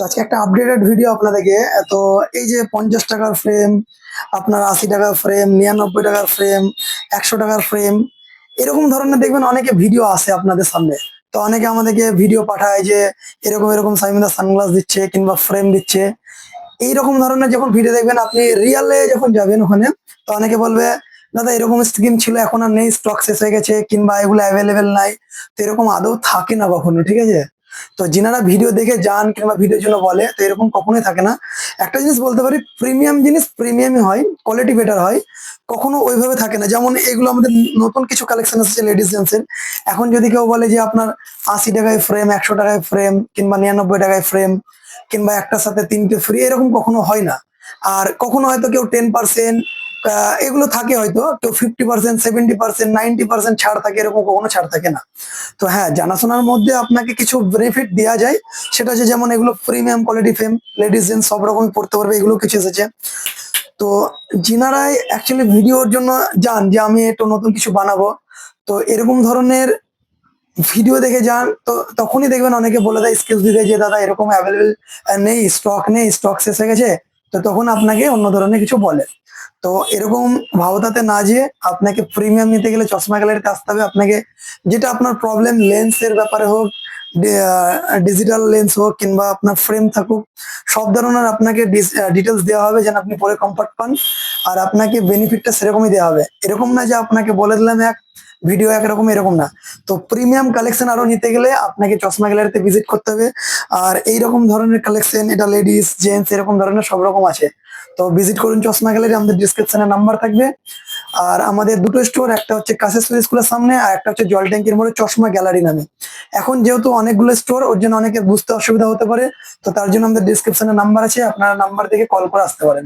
তো আজকে একটা আপডেটেড ভিডিও আপনাদেরকে। তো এই যে 50 টাকার ফ্রেম, আপনার 80 টাকার ফ্রেম, 99 টাকার ফ্রেম, 100 টাকার ফ্রেম, এরকম ধরনের দেখবেন অনেকে ভিডিও আসে আপনাদের সামনে। তো অনেকে আমাদেরকে ভিডিও পাঠায় যে এরকম এরকম সাইমিদা সানগ্লাস দিচ্ছে কিংবা ফ্রেম দিচ্ছে। এইরকম ধরনের যখন ভিডিও দেখবেন আপনি রিয়ালে যখন যাবেন ওখানে, তো অনেকে বলবে দাদা এরকম স্কিম ছিল এখন আর নেই, স্টক শেষ হয়ে গেছে কিংবা এগুলো অ্যাভেলেবেল নাই। তো এরকম আদৌ থাকে না কখনো, ঠিক আছে? তো যিনারা ভিডিও দেখে যান কিংবা ভিডিওর জন্য বলে, তো এরকম কখনোই থাকে না। একটা জিনিস বলতে পারি, প্রিমিয়াম জিনিস প্রিমিয়ামই হয়, কোয়ালিটি বেটার হয়, কখনো ওইভাবে থাকে না। যেমন এগুলো আমাদের নতুন কিছু কালেকশন এসেছে লেডিস জেন্টসের। এখন যদি কেউ বলে যে আপনার 80 টাকায় ফ্রেম, 100 টাকায় ফ্রেম কিংবা 99 টাকায় ফ্রেম কিংবা একটার সাথে তিনটে ফ্রি, এরকম কখনো হয় না। আর কখনো হয়তো কেউ 10% এগুলো থাকে, হয়তো কেউ 50%, 70%, 90% ছাড় থাকে, এরকম কখনো ছাড় থাকে না। তো হ্যাঁ, জানাশোনার মধ্যে আপনাকে কিছু বেনিফিট দেওয়া যায়। সেটা হচ্ছে যেমন এগুলো premium quality frame, ladies gents সব রকমই পড়তে পারবে, এগুলো কিছু এসেছে। তো যিনারাই অ্যাকচুয়ালি ভিডিওর জন্য যান যে আমি একটু নতুন কিছু বানাবো, তো এরকম ধরনের ভিডিও দেখে যান, তো তখনই দেখবেন অনেকে বলে দেয়, এক্সকিউজ দিয়ে দেয় যে দাদা এরকম অ্যাভেলেবেল নেই, স্টক নেই, স্টক শেষ হয়ে গেছে। তো তখন আপনাকে অন্য ধরনের কিছু বলে। তো এরকম ভাবতাতে না, যে আপনাকে প্রিমিয়াম নিতে গেলে চশমা গ্যালারিতে আসতে হবে আপনাকে। যেটা আপনার প্রবলেম, লেন্সের ব্যাপারে হোক, ডিজিটাল লেন্স হোক কিংবা আপনার ফ্রেম থাকুক, সব ধরনের আপনাকে ডিটেলস দেওয়া হবে যেন আপনি পরে কমফর্ট পান। আর আপনাকে বেনিফিটটা সেরকমই দেওয়া হবে, এরকম না যে আপনাকে বলে দিলাম এক ভিডিও একরকম, এরকম না। তো প্রিমিয়াম কালেকশন আরো নিতে গেলে আপনাকে চশমা গ্যালারিতে ভিজিট করতে হবে। আর এইরকম ধরনের কালেকশন, এটা লেডিস জেন্টস এরকম ধরনের সব রকম আছে। তো ভিজিট করুন চশমা গ্যালারি, আমাদের ডিসক্রিপশনে নাম্বার থাকবে। আর আমাদের দুটো স্টোর, একটা হচ্ছে কাশেশ্বরী স্কুলের সামনে আর একটা হচ্ছে জল ট্যাঙ্কির মোড়ে চশমা গ্যালারি নামে। এখন যেহেতু অনেকগুলো স্টোর, ওর জন্য অনেকের বুঝতে অসুবিধা হতে পারে। তো তার জন্য আমাদের ডিসক্রিপশনে নাম্বার আছে, আপনারা নাম্বার থেকে কল করে আসতে পারেন।